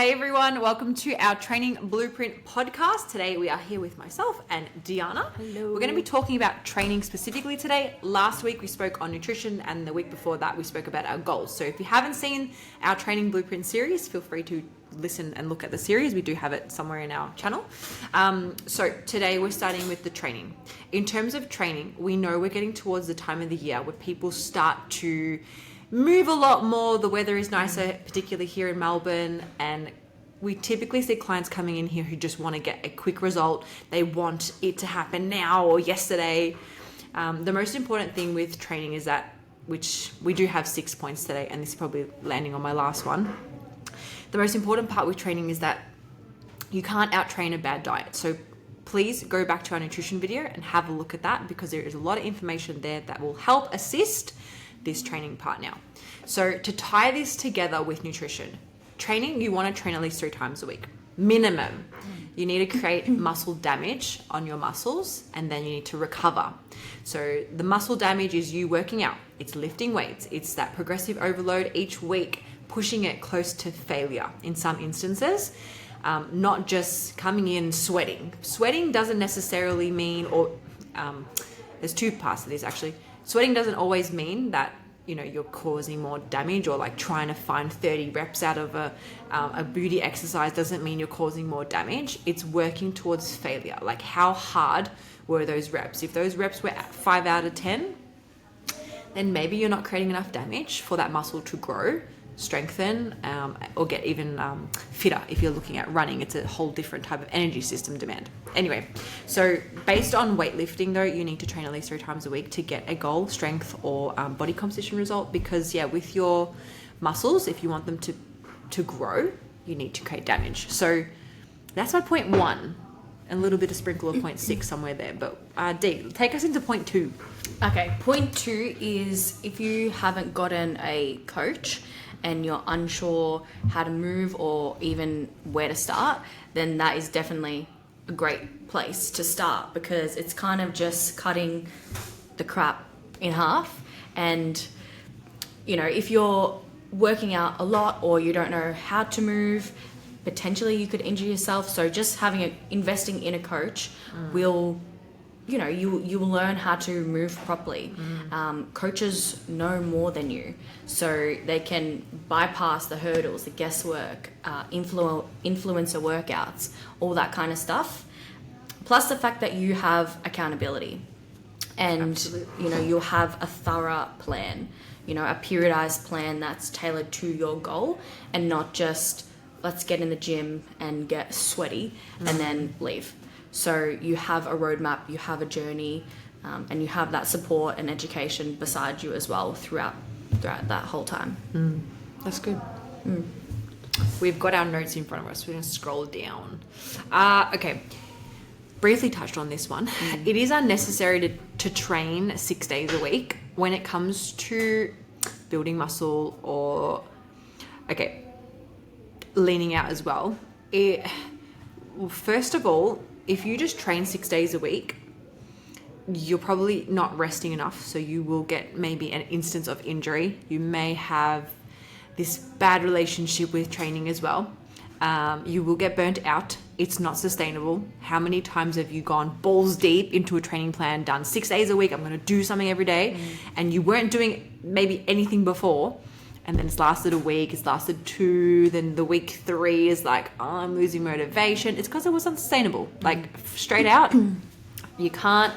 Hey everyone, welcome to our Training Blueprint podcast. Today we are here with myself and Deanna. Hello. We're going to be talking about training specifically today. Last week we spoke on nutrition and the week before that we spoke about our goals. So if you haven't seen our Training Blueprint series, feel free to listen and look at the series. We do have it somewhere in our channel. So today we're starting with the training. In terms of training, we know we're getting towards the time of the year where people start to move a lot more. The weather is nicer, particularly here in Melbourne, and we typically see clients coming in here who just want to get a quick result. They want it to happen now or yesterday. The most important thing with training is that, which we do have 6 points today, and this is probably landing on my last one. The most important part with training is that you can't out-train a bad diet. So please go back to our nutrition video and have a look at that, because there is a lot of information there that will help assist this training part now. So to tie this together with nutrition, training, you want to train at least 3 times a week, minimum. You need to create muscle damage on your muscles, and then you need to recover. So the muscle damage is you working out, it's lifting weights, it's that progressive overload each week, pushing it close to failure in some instances. Not just coming in sweating. Sweating doesn't necessarily mean, or there's 2 parts to this actually. Sweating doesn't always mean that, you know, you're causing more damage, or like trying to find 30 reps out of a booty exercise doesn't mean you're causing more damage. It's working towards failure. Like, how hard were those reps? If those reps were 5 out of 10, then maybe you're not creating enough damage for that muscle to grow, strengthen, or get even fitter. If you're looking at running, it's a whole different type of energy system demand. Anyway, so based on weightlifting though, you need to train at least 3 times a week to get a goal strength or body composition result, because with your muscles, if you want them to grow, you need to create damage. So that's my point 1. A little bit of sprinkle of point 6 somewhere there. But Dee, take us into point 2. Okay, point 2 is if you haven't gotten a coach and you're unsure how to move or even where to start, then that is definitely a great place to start, because it's kind of just cutting the crap in half. And, you know, if you're working out a lot or you don't know how to move, potentially you could injure yourself. So just investing in a coach will, you know, you will learn how to move properly. Coaches know more than you, so they can bypass the hurdles, the guesswork, influencer workouts, all that kind of stuff. Plus the fact that you have accountability, and Absolutely. you know, you'll have a thorough plan, you know, a periodized plan that's tailored to your goal, and not just let's get in the gym and get sweaty and then leave. So you have a roadmap, you have a journey, and you have that support and education beside you as well throughout that whole time. That's good. We've got our notes in front of us. We're going to scroll down. Okay. Briefly touched on this one. It is unnecessary to train 6 days a week when it comes to building muscle or, leaning out as well. First of all, if you just train 6 days a week, you're probably not resting enough, so you will get maybe an instance of injury. You may have this bad relationship with training as well. You will get burnt out. It's not sustainable. How many times have you gone balls deep into a training plan, done 6 days a week, I'm going to do something every day, and you weren't doing maybe anything before, and then it's lasted a week, it's lasted 2, then the week 3 is like, oh, I'm losing motivation. It's because it was unsustainable. Like, straight out, you can't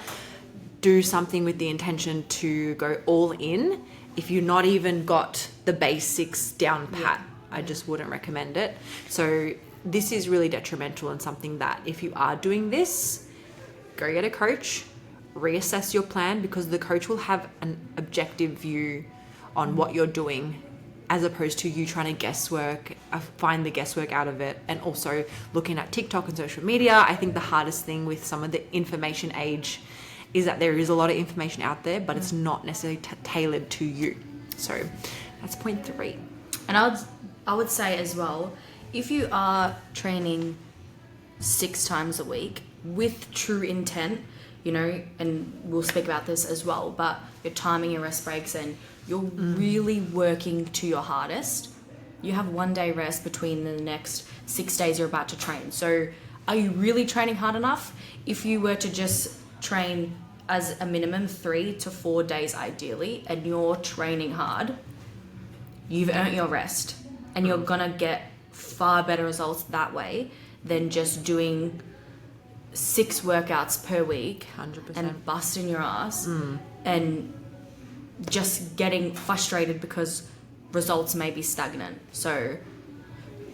do something with the intention to go all in if you've not even got the basics down pat. I just wouldn't recommend it. So this is really detrimental, and something that if you are doing this, go get a coach, reassess your plan, because the coach will have an objective view on what you're doing, as opposed to you trying to find the guesswork out of it. And also looking at TikTok and social media, I think the hardest thing with some of the information age is that there is a lot of information out there, but it's not necessarily tailored to you. So that's point 3. And I would say as well, if you are training 6 times a week with true intent, you know, and we'll speak about this as well, but you're timing your rest breaks and you're really working to your hardest, you have 1 day rest between the next 6 days you're about to train. So are you really training hard enough? If you were to just train as a minimum 3 to 4 days ideally, and you're training hard, you've earned your rest, and you're gonna get far better results that way than just doing 6 workouts per week 100%. and busting your ass and just getting frustrated because results may be stagnant. So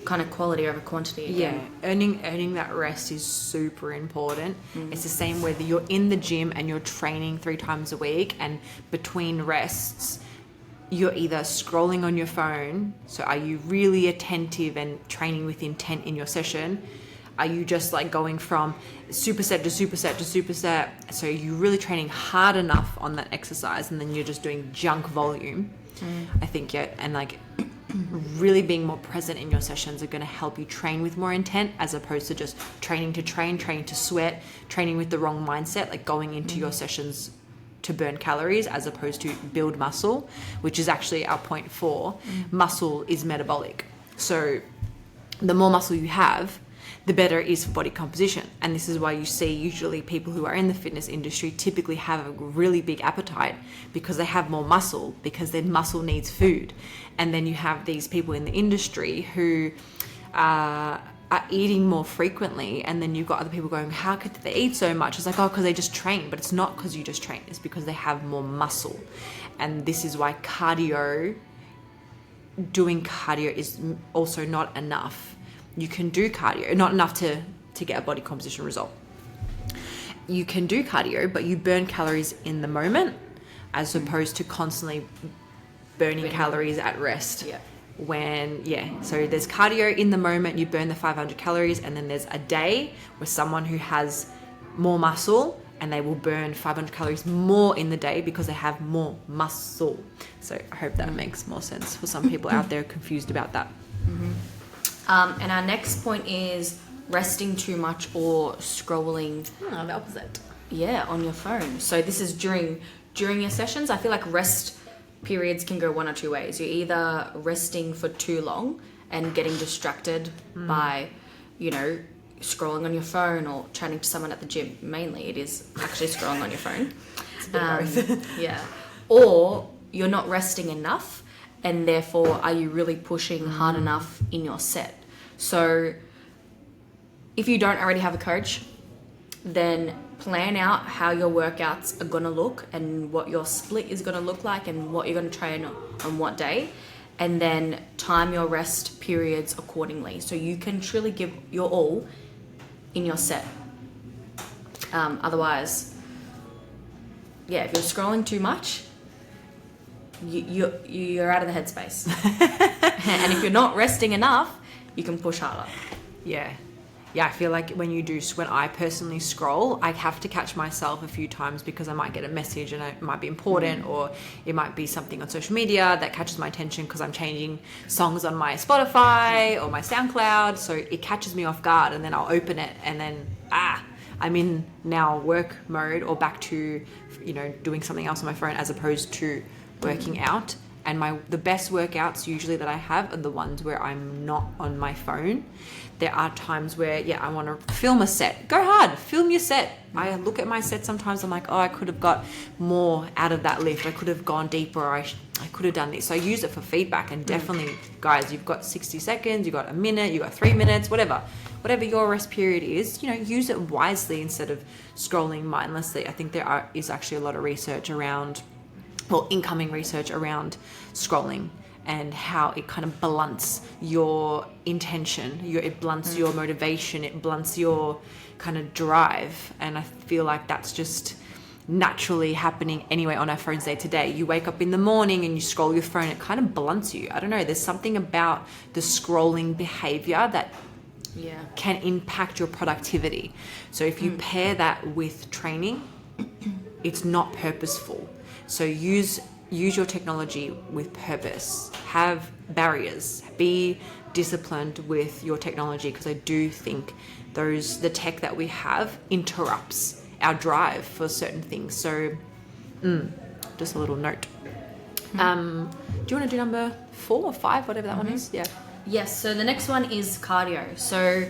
kind of quality over quantity again. Yeah, earning that rest is super important. It's the same whether you're in the gym and you're training 3 times a week, and between rests you're either scrolling on your phone. So are you really attentive and training with intent in your session? Are you just like going from superset to superset to superset? So you're really training hard enough on that exercise, and then you're just doing junk volume. I think, yeah, and like really being more present in your sessions are going to help you train with more intent, as opposed to just training to train, training to sweat, training with the wrong mindset, like going into your sessions to burn calories as opposed to build muscle, which is actually our point 4. Muscle is metabolic. So the more muscle you have, the better it is for body composition. And this is why you see usually people who are in the fitness industry typically have a really big appetite, because they have more muscle, because their muscle needs food. And then you have these people in the industry who are eating more frequently, and then you've got other people going, how could they eat so much? It's like, oh, because they just train. But it's not because you just train, it's because they have more muscle. And this is why doing cardio is also not enough. You can do cardio, not enough to get a body composition result. You can do cardio, but you burn calories in the moment, as opposed to constantly burning calories at rest. So there's cardio in the moment, you burn the 500 calories, and then there's a day where someone who has more muscle, and they will burn 500 calories more in the day because they have more muscle. So I hope that makes more sense for some people out there confused about that. And our next point is resting too much or scrolling. The opposite. Yeah, on your phone. So this is during your sessions. I feel like rest periods can go one or two ways. You're either resting for too long and getting distracted by, scrolling on your phone or chatting to someone at the gym. Mainly it is actually scrolling on your phone. It's a bit both. Yeah. Or you're not resting enough, and therefore are you really pushing hard enough in your set? So if you don't already have a coach, then plan out how your workouts are going to look and what your split is going to look like and what you're going to train on what day, and then time your rest periods accordingly so you can truly give your all in your set. Otherwise, if you're scrolling too much, you're out of the headspace. And if you're not resting enough, you can push harder. Yeah, I feel like when I personally scroll, I have to catch myself a few times, because I might get a message and it might be important, or it might be something on social media that catches my attention because I'm changing songs on my Spotify or my SoundCloud. So it catches me off guard, and then I'll open it, and then I'm in now work mode, or back to doing something else on my phone as opposed to working out. And the best workouts usually that I have are the ones where I'm not on my phone. There are times where, I want to film a set. Go hard, film your set. I look at my set sometimes, I'm like, I could have got more out of that lift. I could have gone deeper. I could have done this. So I use it for feedback. And definitely, guys, you've got 60 seconds, you've got a minute, you've got 3 minutes, whatever your rest period is, use it wisely instead of scrolling mindlessly. I think is actually a lot of research around, incoming research around scrolling and how it kind of blunts your intention, it blunts your motivation, it blunts your kind of drive. And I feel like that's just naturally happening anyway on our phones day to day. You wake up in the morning and you scroll your phone, it kind of blunts you. I don't know, there's something about the scrolling behavior that can impact your productivity. So if you pair that with training, it's not purposeful. So use your technology with purpose. Have barriers. Be disciplined with your technology, because I do think the tech that we have interrupts our drive for certain things. So just a little note. Do you want to do number 4 or 5, whatever that one is? Yeah. Yes, so the next one is cardio. So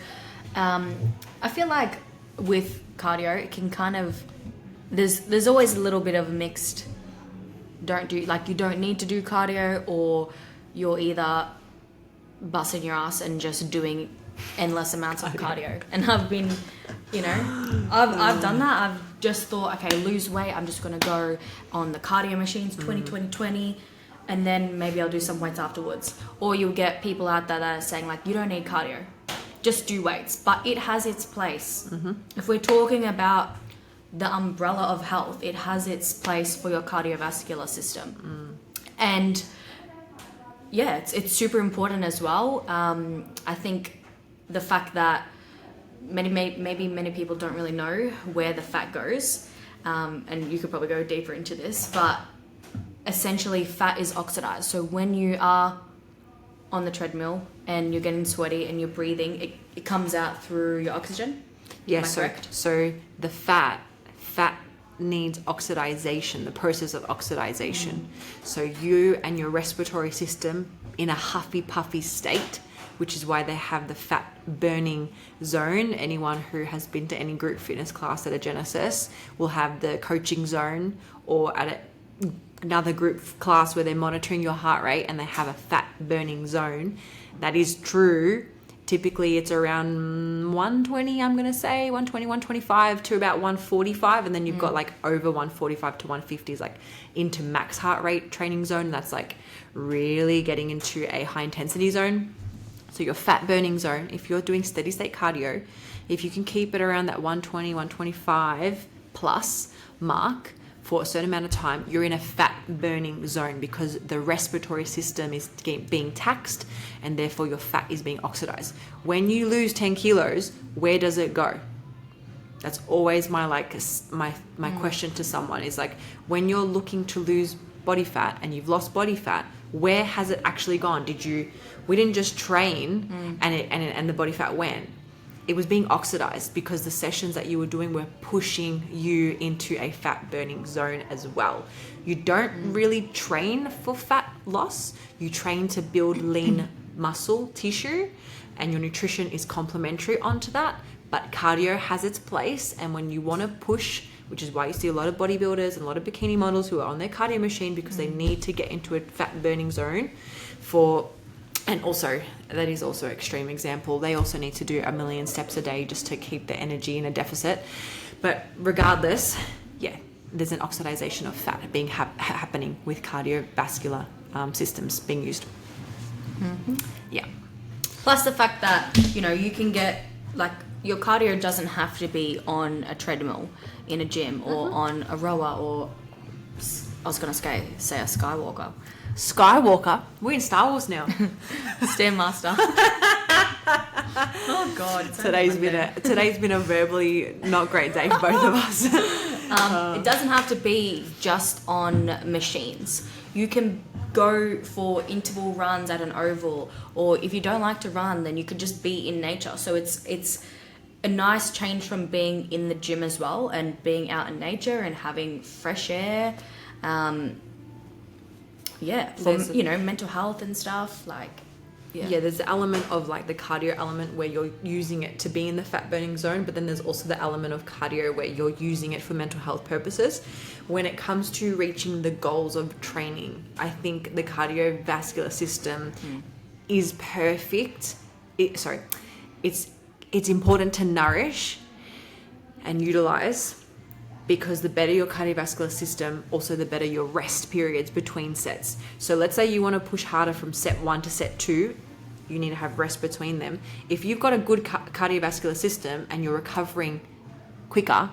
I feel like with cardio, it can kind of, there's always a little bit of a mixed, you don't need to do cardio, or you're either busting your ass and just doing endless amounts of cardio. And I've been, I've done that. I've just thought, okay, lose weight, I'm just going to go on the cardio machines, 20, and then maybe I'll do some weights afterwards. Or you'll get people out there that are saying, like, you don't need cardio, just do weights. But it has its place. If we're talking about the umbrella of health, it has its place for your cardiovascular system. And yeah, it's super important as well. I think the fact that maybe many people don't really know where the fat goes, and you could probably go deeper into this, but essentially fat is oxidized. So when you are on the treadmill and you're getting sweaty and you're breathing, it comes out through your oxygen. Yeah, Am I correct? So the fat needs oxidization, the process of oxidization. So you and your respiratory system in a huffy puffy state, which is why they have the fat burning zone. Anyone who has been to any group fitness class at a Genesis will have the coaching zone, or at another group class where they're monitoring your heart rate and they have a fat burning zone. That is true. Typically it's around 120, I'm going to say 120, 125 to about 145. And then you've got like over 145 to 150 is like into max heart rate training zone. That's like really getting into a high intensity zone. So your fat burning zone, if you're doing steady state cardio, if you can keep it around that 120, 125 plus mark for a certain amount of time, you're in a fat burning zone because the respiratory system is being taxed and therefore your fat is being oxidized. When you lose 10 kilos, where does it go? That's always my question to someone is like, when you're looking to lose body fat and you've lost body fat, where has it actually gone? We didn't just train and the body fat went. It was being oxidized because the sessions that you were doing were pushing you into a fat burning zone as well. You don't really train for fat loss. You train to build lean muscle tissue, and your nutrition is complementary onto that. But cardio has its place, and when you want to push, which is why you see a lot of bodybuilders and a lot of bikini models who are on their cardio machine because they need to get into a fat burning zone and also, that is also an extreme example. They also need to do 1 million steps a day just to keep their energy in a deficit. But regardless, yeah, there's an oxidization of fat being happening with cardiovascular systems being used. Yeah. Plus the fact that, you can get, like, your cardio doesn't have to be on a treadmill in a gym or on a rower or, I was going to say a Skywalker. Skywalker? We're in Star Wars now. Stairmaster. Oh God! Today's been a verbally not great day for both of us. It doesn't have to be just on machines. You can go for interval runs at an oval, or if you don't like to run, then you could just be in nature. So it's a nice change from being in the gym as well, and being out in nature and having fresh air. For mental health and stuff, there's the element of like the cardio element where you're using it to be in the fat burning zone, but then there's also the element of cardio where you're using it for mental health purposes. When it comes to reaching the goals of training, I think the cardiovascular system is perfect. It's important to nourish and utilize, because the better your cardiovascular system, also the better your rest periods between sets. So let's say you want to push harder from set 1 to set 2, you need to have rest between them. If you've got a good cardiovascular system and you're recovering quicker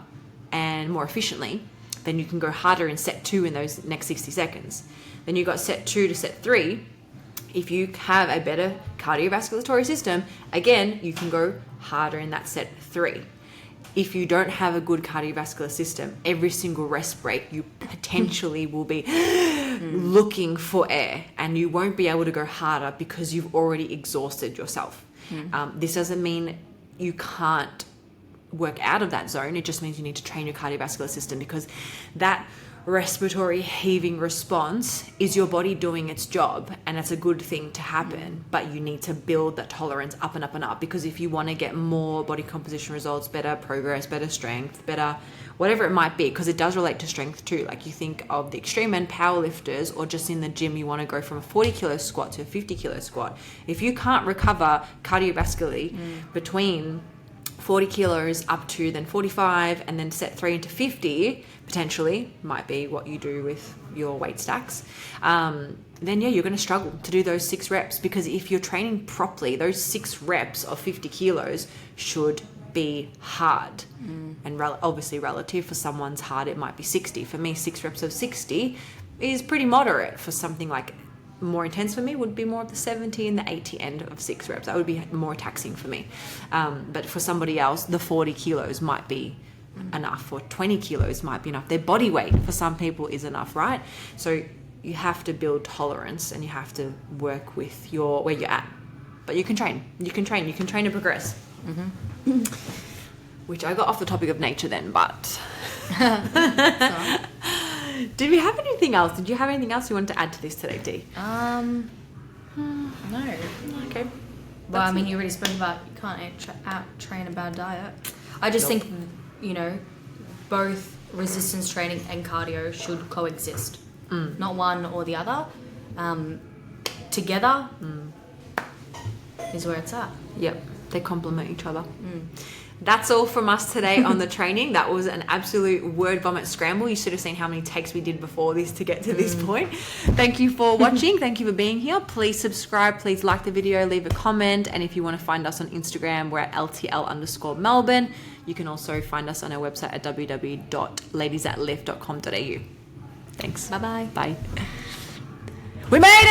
and more efficiently, then you can go harder in set 2 in those next 60 seconds. Then you've got set 2 to set 3. If you have a better cardiovascular system, again, you can go harder in that set 3. If you don't have a good cardiovascular system, every single rest break, you potentially will be looking for air, and you won't be able to go harder because you've already exhausted yourself. This doesn't mean you can't work out of that zone. It just means you need to train your cardiovascular system, because that respiratory heaving response is your body doing its job, and it's a good thing to happen, but you need to build that tolerance up and up and up, because if you want to get more body composition results, better progress, better strength, better whatever it might be, because it does relate to strength too. Like you think of the extreme end power lifters, or just in the gym you want to go from a 40 kilo squat to a 50 kilo squat. If you can't recover cardiovascularly between 40 kilos up to then 45 and then set 3 into 50 potentially might be what you do with your weight stacks, then yeah, you're going to struggle to do those 6 reps, because if you're training properly, those 6 reps of 50 kilos should be hard. And obviously relative, for someone's hard it might be 60. For me, 6 reps of 60 is pretty moderate. For something like more intense for me would be more of the 70 and the 80 end of 6 reps. That would be more taxing for me. But for somebody else, the 40 kilos might be enough, or 20 kilos might be enough. Their body weight for some people is enough, right? So you have to build tolerance, and you have to work with where you're at. But you can train and progress. Which I got off the topic of nature then, but did we have anything else? Did you have anything else you wanted to add to this today, Dee? No. Okay. Well, I mean, you already spoke about you can't out-train a bad diet. I just think, both resistance training and cardio should coexist. Not one or the other. Together is where it's at. Yep, they complement each other. That's all from us today on the training. That was an absolute word vomit scramble. You should have seen how many takes we did before this to get to this point. Thank you for watching. Thank you for being here. Please subscribe. Please like the video. Leave a comment. And if you want to find us on Instagram, we're at LTL_Melbourne. You can also find us on our website at www.ladiesatlift.com.au. Thanks. Bye-bye. Bye. We made it!